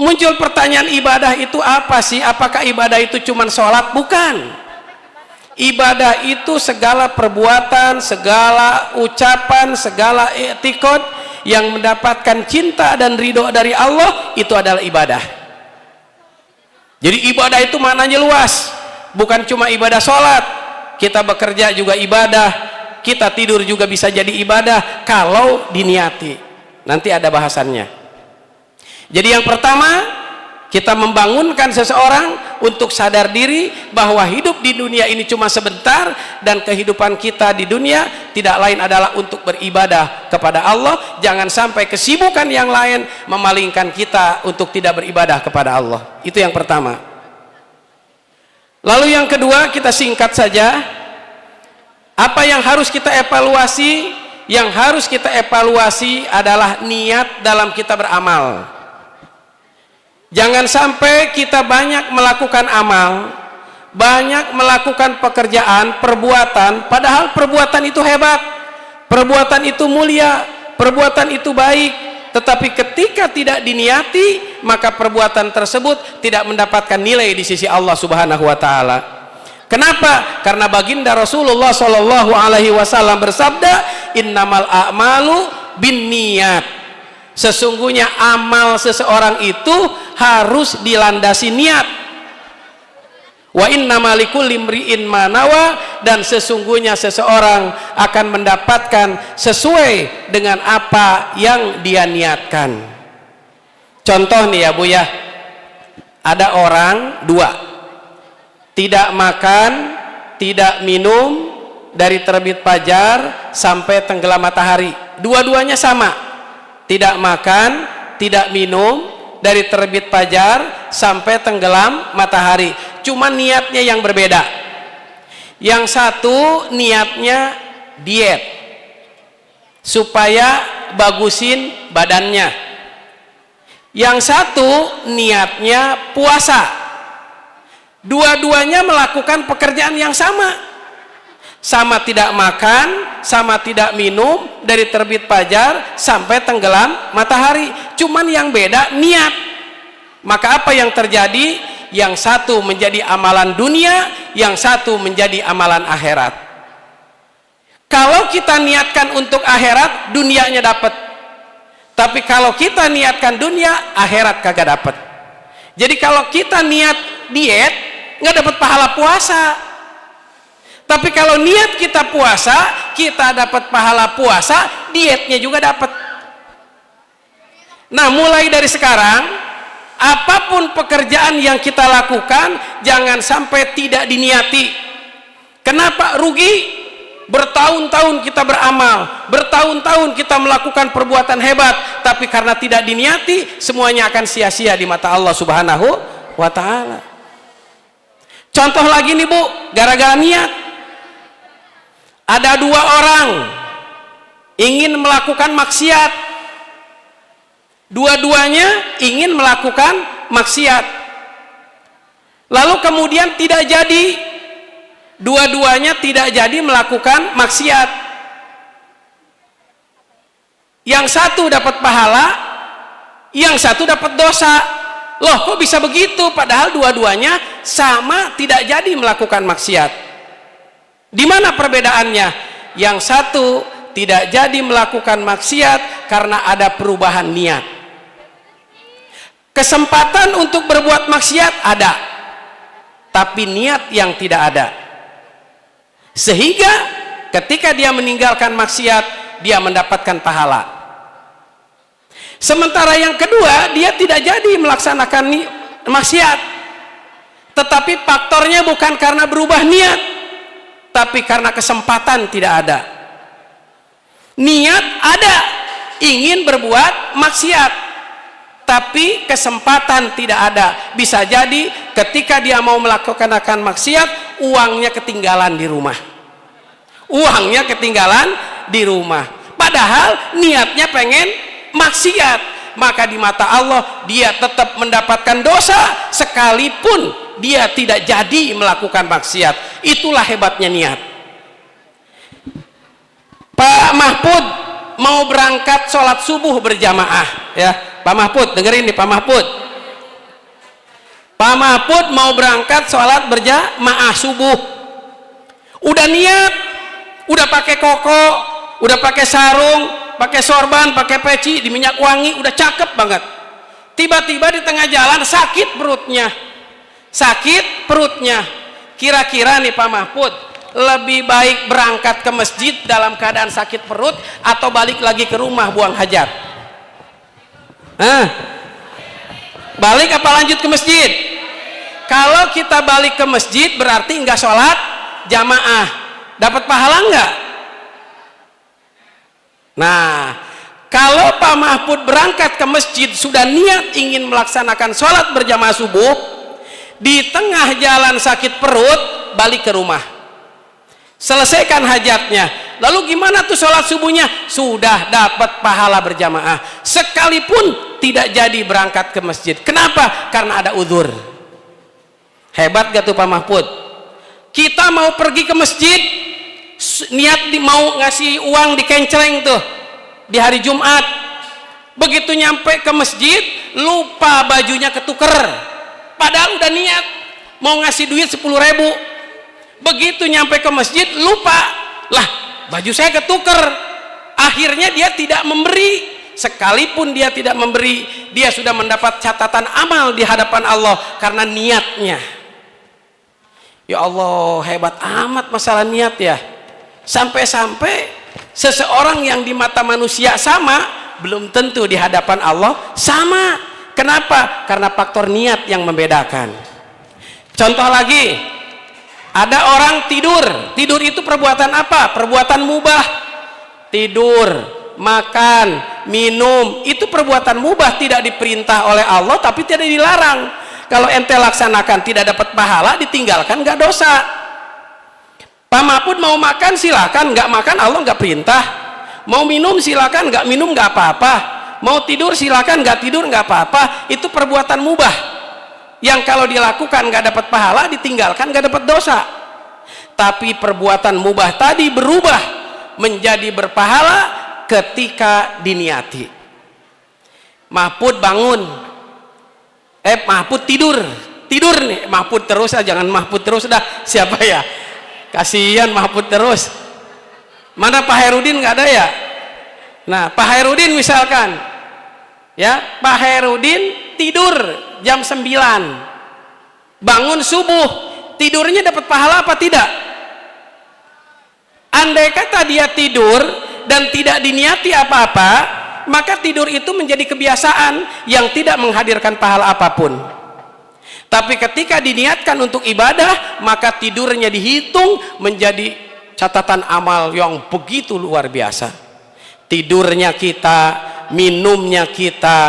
Muncul pertanyaan, ibadah itu apa sih? Apakah ibadah itu cuma sholat? Bukan. Ibadah itu segala perbuatan, segala ucapan, segala i'tiqad yang mendapatkan cinta dan ridho dari Allah, itu adalah ibadah. Jadi ibadah itu maknanya luas, bukan cuma ibadah sholat. Kita bekerja juga ibadah, kita tidur juga bisa jadi ibadah kalau diniati. Nanti ada bahasannya. Jadi yang pertama, kita membangunkan seseorang untuk sadar diri bahwa hidup di dunia ini cuma sebentar, dan kehidupan kita di dunia tidak lain adalah untuk beribadah kepada Allah. Jangan sampai kesibukan yang lain memalingkan kita untuk tidak beribadah kepada Allah. Itu yang pertama. Lalu yang kedua, kita singkat saja, apa yang harus kita evaluasi? Yang harus kita evaluasi adalah niat dalam kita beramal. Jangan sampai kita banyak melakukan amal, banyak melakukan pekerjaan, perbuatan, padahal perbuatan itu hebat, perbuatan itu mulia, perbuatan itu baik, tetapi ketika tidak diniati, maka perbuatan tersebut tidak mendapatkan nilai di sisi Allah Subhanahu wa taala. Kenapa? Karena baginda Rasulullah Shallallahu alaihi wasallam bersabda, innamal a'malu binniyat. Sesungguhnya amal seseorang itu harus dilandasi niat. Wa innamal likulli imri'in ma nawa, dan sesungguhnya seseorang akan mendapatkan sesuai dengan apa yang dia niatkan. Contoh nih ya Bu ya, ada orang dua, tidak makan, tidak minum dari terbit fajar sampai tenggelam matahari. Dua-duanya sama, tidak makan, tidak minum dari terbit fajar sampai tenggelam matahari, cuma niatnya yang berbeda. Yang satu niatnya diet supaya bagusin badannya, yang satu niatnya puasa. Dua-duanya melakukan pekerjaan yang sama, sama tidak makan, sama tidak minum dari terbit fajar sampai tenggelam matahari, cuman yang beda niat. Maka apa yang terjadi? Yang satu menjadi amalan dunia, yang satu menjadi amalan akhirat. Kalau kita niatkan untuk akhirat, dunianya dapat. Tapi kalau kita niatkan dunia, akhirat kagak dapat. Jadi kalau kita niat diet, nggak dapat pahala puasa. Tapi kalau niat kita puasa, kita dapat pahala puasa, dietnya juga dapat. Nah, mulai dari sekarang, apapun pekerjaan yang kita lakukan, jangan sampai tidak diniati. Kenapa? Rugi. Bertahun-tahun kita beramal, bertahun-tahun kita melakukan perbuatan hebat, tapi karena tidak diniati, semuanya akan sia-sia di mata Allah Subhanahu wa ta'ala. Contoh lagi nih Bu, gara-gara niat. Ada dua orang ingin melakukan maksiat, dua-duanya ingin melakukan maksiat, lalu kemudian tidak jadi, dua-duanya tidak jadi melakukan maksiat. Yang satu dapat pahala, yang satu dapat dosa. Loh, kok bisa begitu? Padahal dua-duanya sama tidak jadi melakukan maksiat. Di mana perbedaannya? Yang satu tidak jadi melakukan maksiat karena ada perubahan niat. Kesempatan untuk berbuat maksiat ada, tapi niat yang tidak ada. Sehingga ketika dia meninggalkan maksiat, dia mendapatkan pahala. Sementara yang kedua, dia tidak jadi melaksanakan maksiat, tetapi faktornya bukan karena berubah niat, tapi karena kesempatan tidak ada. Niat ada, ingin berbuat maksiat, tapi kesempatan tidak ada. Bisa jadi ketika dia mau melakukan maksiat, uangnya ketinggalan di rumah. Uangnya ketinggalan di rumah. Padahal niatnya pengen maksiat, maka di mata Allah dia tetap mendapatkan dosa sekalipun dia tidak jadi melakukan maksiat. Itulah hebatnya niat. Pak Mahfud mau berangkat sholat subuh berjamaah, ya Pak Mahfud, dengerin nih Pak Mahfud, Pak Mahfud mau berangkat sholat berjamaah subuh, udah niat, udah pakai koko, udah pakai sarung, pakai sorban, pakai peci, di minyak wangi, udah cakep banget. Tiba-tiba di tengah jalan sakit perutnya. Kira-kira nih Pak Mahfud, lebih baik berangkat ke masjid dalam keadaan sakit perut atau balik lagi ke rumah buang hajat? Balik apa lanjut ke masjid? Kalau kita balik ke masjid berarti enggak sholat jamaah, dapat pahala enggak? Nah, kalau Pak Mahfud berangkat ke masjid sudah niat ingin melaksanakan sholat berjamaah subuh, di tengah jalan sakit perut, balik ke rumah, selesaikan hajatnya, lalu gimana tuh sholat subuhnya? Sudah dapat pahala berjamaah sekalipun tidak jadi berangkat ke masjid. Kenapa? Karena ada uzur. Hebat gak tuh Pak Mahfud? Kita mau pergi ke masjid, niat mau ngasih uang di kenceleng tuh di hari Jumat, begitu nyampe ke masjid lupa bajunya ketuker, padahal udah niat mau ngasih duit 10.000. Begitu nyampe ke masjid lupa, lah baju saya ketuker. Akhirnya dia tidak memberi. Sekalipun dia tidak memberi, dia sudah mendapat catatan amal di hadapan Allah karena niatnya. Ya Allah, hebat amat masalah niat ya. Sampai-sampai seseorang yang di mata manusia sama, belum tentu di hadapan Allah sama. Kenapa? Karena faktor niat yang membedakan. Contoh lagi, ada orang tidur itu perbuatan apa? Perbuatan mubah. Tidur, makan, minum, itu perbuatan mubah, tidak diperintah oleh Allah tapi tidak dilarang. Kalau ente laksanakan tidak dapat pahala, ditinggalkan nggak dosa. Pak Mahfud mau makan silakan, nggak makan Allah nggak perintah. Mau minum silakan, nggak minum nggak apa-apa. Mau tidur silakan, nggak tidur nggak apa-apa. Itu perbuatan mubah yang kalau dilakukan nggak dapat pahala, ditinggalkan nggak dapat dosa. Tapi perbuatan mubah tadi berubah menjadi berpahala ketika diniati. Mahfud bangun, Mahfud tidur nih, Mahfud terus jangan Mahfud terus dah, siapa ya, kasihan Mahfud terus. Mana Pak Hairudin nggak ada ya? Nah Pak Hairudin misalkan ya, Pak Hairudin tidur jam 9, bangun subuh, tidurnya dapat pahala apa tidak? Andai kata dia tidur dan tidak diniati apa-apa, maka tidur itu menjadi kebiasaan yang tidak menghadirkan pahala apapun. Tapi ketika diniatkan untuk ibadah, maka tidurnya dihitung menjadi catatan amal yang begitu luar biasa. Tidurnya kita, minumnya kita,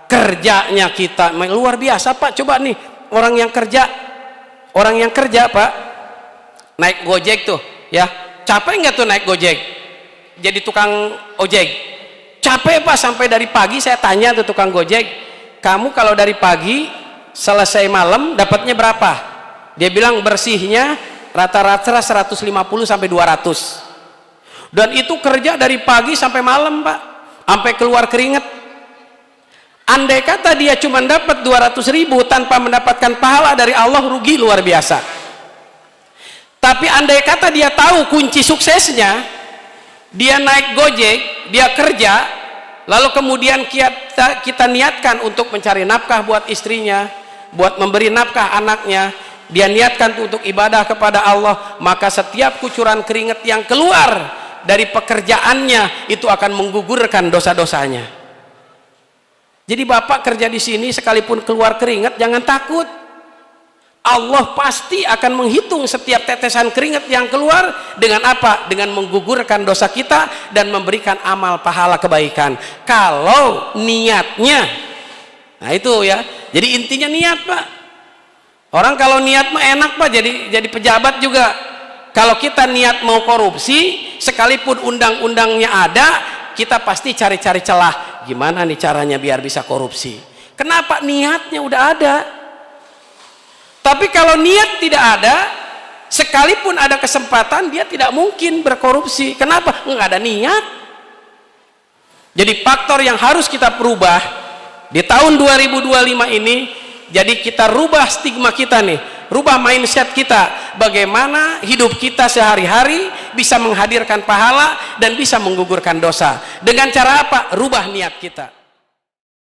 kerjanya kita luar biasa Pak. Coba nih orang yang kerja Pak, naik Gojek tuh ya, capek nggak tuh naik Gojek jadi tukang ojek? Capek Pak, sampai dari pagi saya tanya tuh tukang Gojek, kamu kalau dari pagi selesai malam dapatnya berapa? Dia bilang bersihnya rata-rata 150 sampai 200. Dan itu kerja dari pagi sampai malam Pak, sampai keluar keringet. Andai kata dia cuma dapat 200.000 tanpa mendapatkan pahala dari Allah, rugi luar biasa. Tapi andai kata dia tahu kunci suksesnya, dia naik Gojek, dia kerja, lalu kemudian kita niatkan untuk mencari nafkah buat istrinya, buat memberi nafkah anaknya, dia niatkan untuk ibadah kepada Allah, maka setiap kucuran keringat yang keluar dari pekerjaannya itu akan menggugurkan dosa-dosanya. Jadi Bapak kerja di sini sekalipun keluar keringat jangan takut. Allah pasti akan menghitung setiap tetesan keringat yang keluar dengan apa? Dengan menggugurkan dosa kita dan memberikan amal pahala kebaikan. Kalau niatnya, nah itu ya. Jadi intinya niat Pak. Orang kalau niat mah enak Pak, jadi pejabat juga. Kalau kita niat mau korupsi, sekalipun undang-undangnya ada, kita pasti cari-cari celah. Gimana nih caranya biar bisa korupsi? Kenapa? Niatnya udah ada. Tapi kalau niat tidak ada, sekalipun ada kesempatan, dia tidak mungkin berkorupsi. Kenapa? Nggak ada niat. Jadi faktor yang harus kita perubah di tahun 2025 ini, Jadi kita rubah stigma kita nih, rubah mindset kita, bagaimana hidup kita sehari-hari bisa menghadirkan pahala dan bisa menggugurkan dosa. Dengan cara apa? Rubah niat kita.